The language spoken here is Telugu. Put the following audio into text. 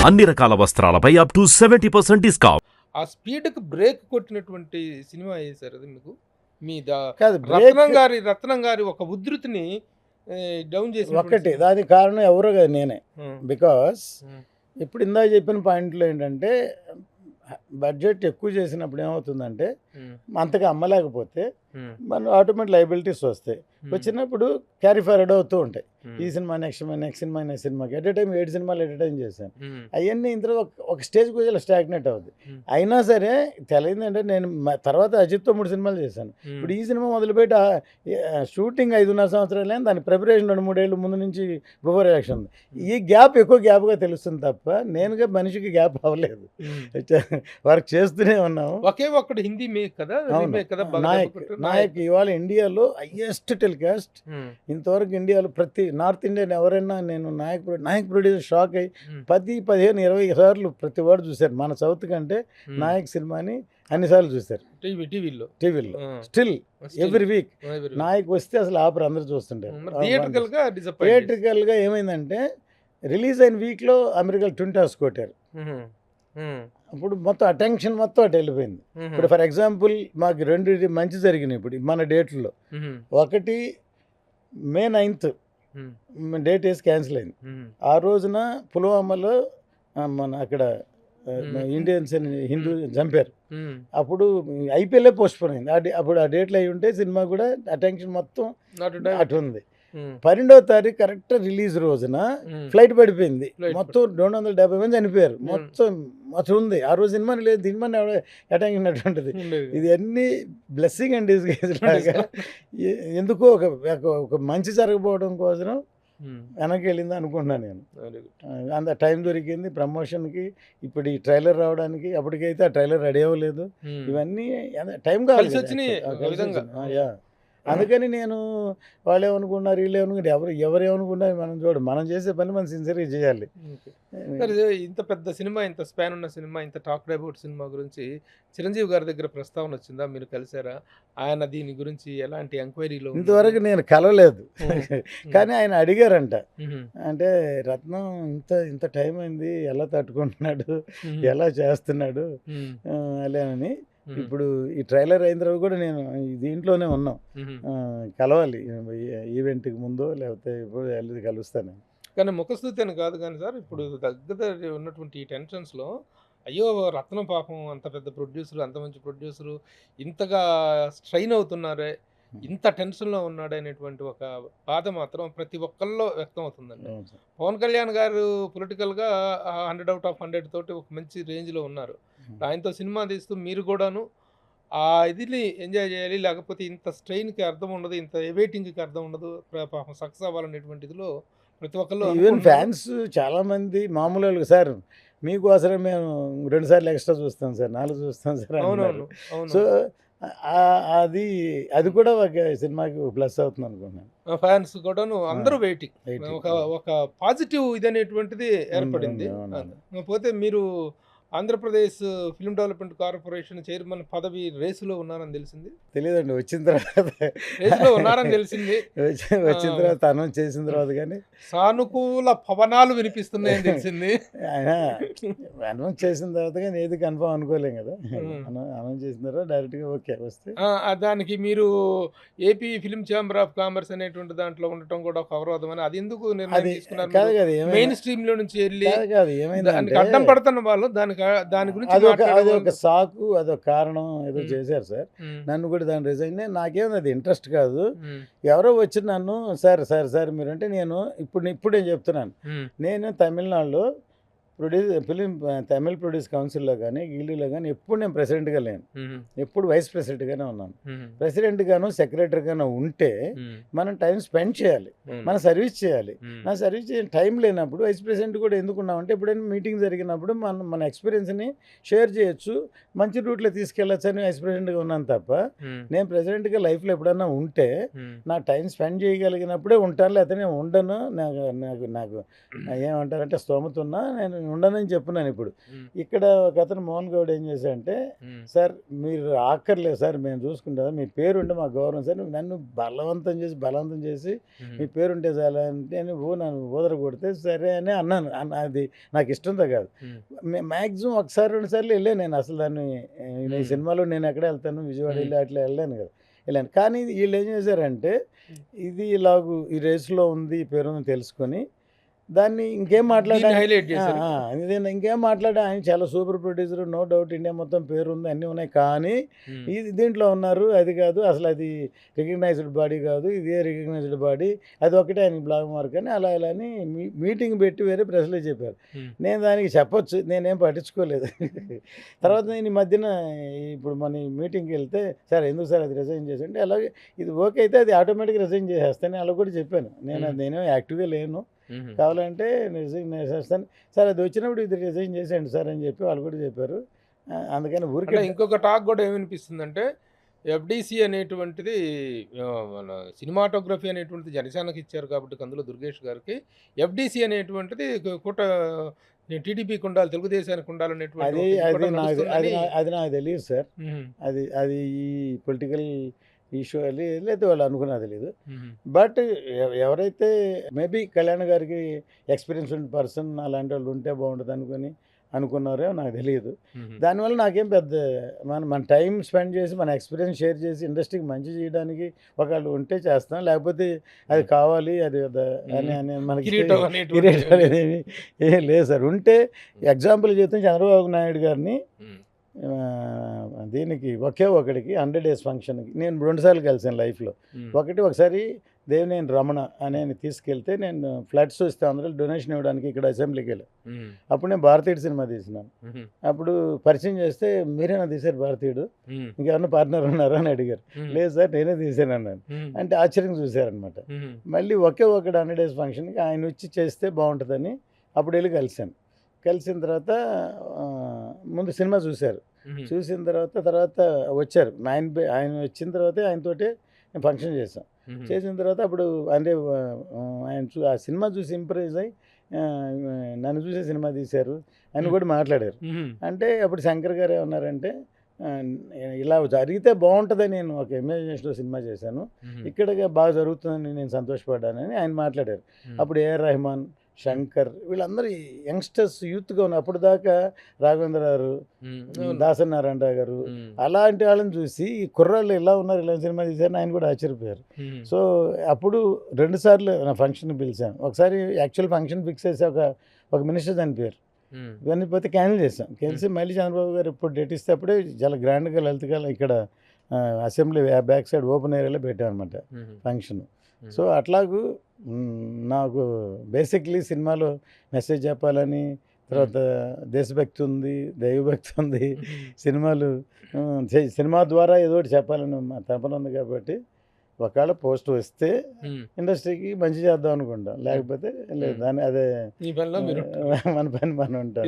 అన్ని రకాల వస్త్రాలపై అప్ టు 70% డిస్కౌంట్. ఆ స్పీడ్కి బ్రేక్ కొట్టినటువంటి సినిమా సార్ అది మీకు మీ కాదు రత్నం గారి ఒక ఉధృతిని డౌన్ చేసి ఒకటి దానికి కారణం ఎవరో కదా నేనే. బికాస్ ఇప్పుడు ఇందాక చెప్పిన పాయింట్లో ఏంటంటే బడ్జెట్ ఎక్కువ చేసినప్పుడు ఏమవుతుందంటే అంతగా అమ్మలేకపోతే మన ఆటోమేటిక్ లైబిలిటీస్ వస్తాయి. వచ్చినప్పుడు క్యారీ ఫార్వర్డ్ అవుతూ ఉంటాయి. ఈ సినిమా నెక్స్ట్ సినిమా నెక్స్ట్ సినిమాకి ఎట్ ఏ టైం 7 సినిమాలు ఎట్ ఏ టైం చేశాను. అవన్నీ ఇంత ఒక స్టేజ్కి వచ్చి స్టాగ్నేట్ అవుతుంది. అయినా సరే తెలియదంటే నేను తర్వాత అజిత్తో 3 సినిమాలు చేశాను. ఇప్పుడు ఈ సినిమా మొదలుపెట్టి షూటింగ్ 5.5 సంవత్సరాలు దాని ప్రిపరేషన్ 2-3 ఏళ్ళు ముందు నుంచి బిఫోర్ ఎలక్షన్. ఈ గ్యాప్ ఎక్కువ గ్యాప్గా తెలుస్తుంది తప్ప నేనుగా మనిషికి గ్యాప్ అవ్వలేదు. వర్క్ చేస్తూనే ఉన్నాము. ఒకే ఒక్కడు హిందీ మేక్ కదా నాయక్ ఇవాళ ఇండియాలో హైయెస్ట్ టెలికాస్ట్. ఇంతవరకు ఇండియాలో ప్రతి నార్త్ ఇండియన్ ఎవరైనా నేను నాయక్ ప్రొడ్యూసర్ షాక్ అయ్యి 10, 15, 20 సార్లు ప్రతి వాడు చూశారు. మన సౌత్ కంటే నాయక్ సినిమాని అన్నిసార్లు చూశారు టీవీలో. స్టిల్ ఎవ్రీ వీక్ నాయక్ వస్తే అసలు ఆపరు, అందరూ చూస్తుంటారు. థియేట్రికల్గా ఏమైందంటే రిలీజ్ అయిన వీక్లో అమెరికాలో 20 hours కొట్టారు. ఇప్పుడు మొత్తం అటెన్షన్ మొత్తం అటు వెళ్ళిపోయింది. ఇప్పుడు ఫర్ ఎగ్జాంపుల్ మాకు 2 మంచి జరిగినాయి ఇప్పుడు మన డేట్లో. ఒకటి May 9th డేట్ వేసి క్యాన్సిల్ అయింది. ఆ రోజున పుల్వామాలో మన అక్కడ ఇండియన్స్ హిందూ చంపారు. అప్పుడు ఐపీఎల్ఏ పోస్ట్పోన్ అయింది. అప్పుడు ఆ డేట్లో అయి ఉంటే సినిమా కూడా అటెన్షన్ మొత్తం అటు ఉంది. 12వ తారీఖు కరెక్ట్ రిలీజ్ రోజున ఫ్లైట్ పడిపోయింది. మొత్తం 270 మంది చనిపోయారు. మొత్తం ఉంది. ఆ రోజు సినిమా లేదు, సినిమా అటెన్షన్ అటువంటిది. ఇది అన్ని బ్లెస్సింగ్ అండ్ డిస్గేజ్ లాగా ఎందుకో ఒక మంచి జరగకపోవడం కోసం వెనక్కి వెళ్ళింది అనుకుంటున్నాను నేను. అంత టైం దొరికింది ప్రమోషన్కి, ఇప్పుడు ఈ ట్రైలర్ రావడానికి. అప్పటికైతే ఆ ట్రైలర్ రెడీ అవ్వలేదు. ఇవన్నీ టైం కావాలి. అందుకని నేను వాళ్ళు ఏమనుకున్నారు వీళ్ళు ఏమనుకున్నారు ఎవరేమనుకున్నారు మనం చేసే పని మనం సిన్సియర్గా చేయాలి. ఇంత పెద్ద సినిమా, ఇంత స్పాన్ ఉన్న సినిమా, ఇంత టాక్డ్ అబౌట్ సినిమా గురించి చిరంజీవి గారి దగ్గర ప్రస్తావన వచ్చిందా? మీరు కలిసారా? ఆయన దీని గురించి ఎలాంటి ఎంక్వైరీలో? ఇంతవరకు నేను కలవలేదు. కానీ ఆయన అడిగారంట, అంటే రత్నం ఇంత టైం అయింది, ఎలా తట్టుకుంటున్నాడు, ఎలా చేస్తున్నాడు అలానని. ఇప్పుడు ఈ ట్రైలర్ అయిన తర్వాత కూడా నేను దీంట్లోనే ఉన్నాం. కలవాలి ఈవెంట్కి ముందు లేకపోతే ఇప్పుడు వెళ్ళి కలుస్తాను. కానీ ముఖస్థుతి అని కాదు కానీ సార్, ఇప్పుడు దగ్గర ఉన్నటువంటి ఈ టెన్షన్స్లో అయ్యో రత్నం పాపం అంత పెద్ద ప్రొడ్యూసరు, అంత మంచి ప్రొడ్యూసరు ఇంతగా స్ట్రైన్ అవుతున్నారే, ఇంత టెన్షన్లో ఉన్నాడు అనేటువంటి ఒక బాధ మాత్రం ప్రతి ఒక్కళ్ళలో వ్యక్తం అవుతుందండి. పవన్ కళ్యాణ్ గారు పొలిటికల్గా 100 out of 100 తోటి ఒక మంచి రేంజ్లో ఉన్నారు. ఆయనతో సినిమా తీస్తూ మీరు కూడాను ఆ ఇదిని ఎంజాయ్ చేయాలి, లేకపోతే ఇంత స్ట్రెయిన్కి అర్థం ఉండదు, ఇంత వెయిటింగ్కి అర్థం ఉండదు, పాపం సక్సెస్ అవ్వాలనేటువంటి ఇదిలో ప్రతి ఒక్కళ్ళు. ఈవెన్ ఫ్యాన్స్ చాలామంది మామూలు సార్ మీకోసమే మేము 2 సార్లు ఎక్స్ట్రా చూస్తాం సార్, 4 చూస్తాం సార్. అవునవును. సో అది కూడా ఒక సినిమాకి ప్లస్ అవుతుంది అనుకున్నాను. ఫ్యాన్స్ కూడాను అందరూ వెయిటింగ్, ఒక పాజిటివ్ ఇది అనేటువంటిది ఏర్పడింది. పోతే మీరు Andhra Pradesh film development corporation chairman పదవి రేసులో ఉన్నారని తెలిసింది. తెలియదండి, వచ్చిన తర్వాత రేసులో ఉన్నారని తెలిసింది. వచ్చిన తర్వాత అనౌన్స్ చేసిన తర్వాత కానీ సానుకూల పవనాలు వినిపిస్తున్నాయని తెలిసింది. అనౌన్స్ చేసిన తర్వాత కానీ ఏది కన్ఫర్మ్ అనుకోలేం కదా. అనౌన్స్ చేసిన తర్వాత డైరెక్ట్గా ఓకే వస్తే దానికి మీరు AP film chamber of commerce అనేటువంటి దాంట్లో ఉండటం కూడా ఒక అవరోధం అని, అది ఎందుకు నిర్ణయం తీసుకున్నారు? మెయిన్ స్ట్రీమ్ లో నుంచి వెళ్ళి అడ్డం పడుతున్న వాళ్ళు దాని గురించి అదొక సాకు, అదొక కారణం ఏదో చేశారు సార్. నన్ను కూడా దాని రిజైన్, నాకేం అది ఇంట్రెస్ట్ కాదు. ఎవరో వచ్చి నన్ను సార్ మీరంటే నేను ఇప్పుడు నేను చెప్తున్నాను, నేను తమిళనాడులో తమిళ్ ప్రొడ్యూస్ కౌన్సిల్లో కానీ గిల్లీలో కానీ ఎప్పుడు నేను ప్రెసిడెంట్గా లేను, ఎప్పుడు వైస్ ప్రెసిడెంట్గానే ఉన్నాను. ప్రెసిడెంట్గాను సెక్రటరీగాను ఉంటే మనం టైం స్పెండ్ చేయాలి, మన సర్వీస్ చేయాలి. నా సర్వీస్ చేయాలి టైం లేనప్పుడు వైస్ ప్రెసిడెంట్ కూడా ఎందుకున్నామంటే ఎప్పుడైనా మీటింగ్ జరిగినప్పుడు మన ఎక్స్పీరియన్స్ని షేర్ చేయొచ్చు, మంచి రూట్లో తీసుకెళ్ళచ్చు అని వైస్ ప్రెసిడెంట్గా ఉన్నాను తప్ప నేను ప్రెసిడెంట్గా లైఫ్లో ఎప్పుడన్నా ఉంటే నా టైం స్పెండ్ చేయగలిగినప్పుడే ఉంటాను, లేకపోతే నేను ఉండను. నాకు ఏమంటారంటే స్తోమత ఉన్నా నేను ఉండనని చెప్పున్నాను ఇప్పుడు. ఇక్కడ ఒక అతను మోహన్ గౌడ్ ఏం చేశాడంటే, సార్ మీరు ఆక్కర్లేదు సార్, మేము చూసుకుంటాం, మీ పేరుంటే మాకు గౌరవం సార్, నువ్వు నన్ను బలవంతం చేసి మీ పేరుంటే చాలా అంటే నువ్వు నన్ను ఊదర కొడితే సరే అని అన్నాను. అది నాకు ఇష్టంతో కాదు. మ్యాక్సిమం ఒకసారి 2 సార్లు వెళ్ళాను నేను. అసలు దాన్ని ఈ సినిమాలో నేను ఎక్కడ వెళ్తాను, విజయవాడ వెళ్ళి అట్లా వెళ్ళాను కదా, వెళ్ళాను. కానీ వీళ్ళు ఏం చేశారంటే, ఇది ఇలాగూ ఈ రేసులో ఉంది, ఈ పేరు ఉంది తెలుసుకొని దాన్ని ఇంకేం హైలైట్ చేశారు. ఇంకేం మాట్లాడా, ఆయన చాలా super producer, no doubt, India మొత్తం పేరు ఉంది, అన్నీ ఉన్నాయి. కానీ ఇది దీంట్లో ఉన్నారు, అది కాదు, అసలు అది రికగ్నైజ్డ్ బాడీ కాదు, ఇదే రికగ్నైజ్డ్ బాడీ, అది ఒకటే ఆయన బ్లాక్ మార్క్ అని అలా ఇలా అని మీటింగ్ పెట్టి వేరే ప్రెస్లో చెప్పారు. నేను దానికి చెప్పొచ్చు, నేనేం పట్టించుకోలేదు. తర్వాత నేను ఈ మధ్యన ఇప్పుడు మన మీటింగ్కి వెళ్తే, సార్ ఎందుకు సార్ అది రిజైన్ చేసి అంటే, అలాగే ఇది ఓకే అయితే అది ఆటోమేటిక్గా రిజైన్ చేసేస్తాను అలా కూడా చెప్పాను. నేనేం యాక్టివ్గా లేను, కావాలంటే రిజైన్ చేసేస్తాను సార్, అది వచ్చినప్పుడు ఇది రిజైన్ చేసేయండి సార్ అని చెప్పి వాళ్ళు కూడా చెప్పారు. అందుకని ఊరికే ఇంకొక టాక్ కూడా ఏమనిపిస్తుందంటే, ఎఫ్డిసి అనేటువంటిది మన సినిమాటోగ్రఫీ అనేటువంటిది జనసేనకి ఇచ్చారు కాబట్టి అందులో దుర్గేష్ గారికి, ఎఫ్డిసి అనేటువంటిది టీడీపీకి ఉండాలి, తెలుగుదేశానికి ఉండాలనేటువంటి అది నాకు తెలియదు సార్. అది ఈ పొలిటికల్ ఇష్యూ లేదా వాళ్ళు అనుకున్నది లేదు. బట్ ఎవరైతే మేబీ కళ్యాణ్ గారికి ఎక్స్పీరియన్స్ ఉన్న పర్సన్ అలాంటి వాళ్ళు ఉంటే బాగుంటుంది అనుకున్నారో నాకు తెలియదు. దానివల్ల నాకేం పెద్ద మన టైం స్పెండ్ చేసి మన ఎక్స్పీరియన్స్ షేర్ చేసి ఇండస్ట్రీకి మంచి చేయడానికి ఒకళ్ళు ఉంటే చేస్తాం, లేకపోతే అది కావాలి అది అని మనకి ఏం లేదు సార్. ఉంటే ఎగ్జాంపుల్ చెప్తే చంద్రబాబు నాయుడు గారిని దీనికి ఒకడికి 100 days ఫంక్షన్కి నేను 2 సార్లు కలిసాను లైఫ్లో. ఒకసారి దేవినేని రమణ అనే తీసుకెళ్తే నేను ఫ్లడ్స్ వస్తే అందరూ డొనేషన్ ఇవ్వడానికి ఇక్కడ అసెంబ్లీకి వెళ్ళాను. అప్పుడు నేను భారతీయుడు సినిమా తీసినాను. అప్పుడు పరిచయం చేస్తే మీరేనా తీశారు భారతీయుడు, ఇంకేమన్నా పార్ట్నర్ ఉన్నారా అని అడిగారు. లేదు సార్ నేనే తీసాను అన్నాను. అంటే ఆశ్చర్యంగా చూశారనమాట. మళ్ళీ ఒకడు 100 days ఫంక్షన్కి ఆయన వచ్చి చేస్తే బాగుంటుందని అప్పుడు వెళ్ళి కలిసిన తర్వాత ముందు సినిమా చూశారు. చూసిన తర్వాత వచ్చారు. ఆయన వచ్చిన తర్వాతే ఆయనతోటే ఫంక్షన్ చేసిన తర్వాత అప్పుడు అంటే ఆయన ఆ సినిమా చూసి ఇంప్రెస్ అయ్యి నన్ను చూసే సినిమా తీశారు అని కూడా మాట్లాడారు. అంటే అప్పుడు శంకర్ గారు ఏమన్నారంటే, ఇలా జరిగితే బాగుంటుందని నేను ఒక ఇమాజినేషన్లో సినిమా చేశాను, ఇక్కడ బాగా జరుగుతుందని నేను సంతోషపడ్డానని ఆయన మాట్లాడారు. అప్పుడు ఏఆర్ రెహమాన్, శంకర్ వీళ్ళందరూ యంగ్స్టర్స్ యూత్గా ఉన్నారు. అప్పుడు దాకా రాఘవేంద్ర గారు, దాసనారాయణ గారు అలాంటి వాళ్ళని చూసి ఈ కుర్రాళ్ళు ఎలా ఉన్నారు, ఇలా సినిమా తీశారని ఆయన కూడా ఆశ్చర్యపోయారు. సో అప్పుడు 2 సార్లు నా ఫంక్షన్ పిలిచాను. ఒకసారి యాక్చువల్ ఫంక్షన్ ఫిక్స్ చేసి ఒక మినిస్టర్ చనిపోయారు, చనిపోతే క్యాన్సిల్ చేసాం. క్యాన్సిల్ మళ్ళీ చంద్రబాబు గారు ఇప్పుడు డేట్ ఇస్తే అప్పుడే చాలా గ్రాండ్గా లలితగా ఇక్కడ అసెంబ్లీ బ్యాక్ సైడ్ ఓపెన్ ఏరియాలో పెట్టాం అనమాట ఫంక్షన్. సో అట్లాగూ నాకు బేసిక్లీ సినిమాలో మెసేజ్ చెప్పాలని, తర్వాత దేశభక్తి ఉంది, దైవభక్తి ఉంది, సినిమా ద్వారా ఏదో ఒకటి చెప్పాలని తపన ఉంది. కాబట్టి ఒకవేళ పోస్ట్ వస్తే ఇండస్ట్రీకి మంచి చేద్దాం అనుకుంటాం, లేకపోతే లేదు. దాని అదే మన పని మనం ఉంటాం.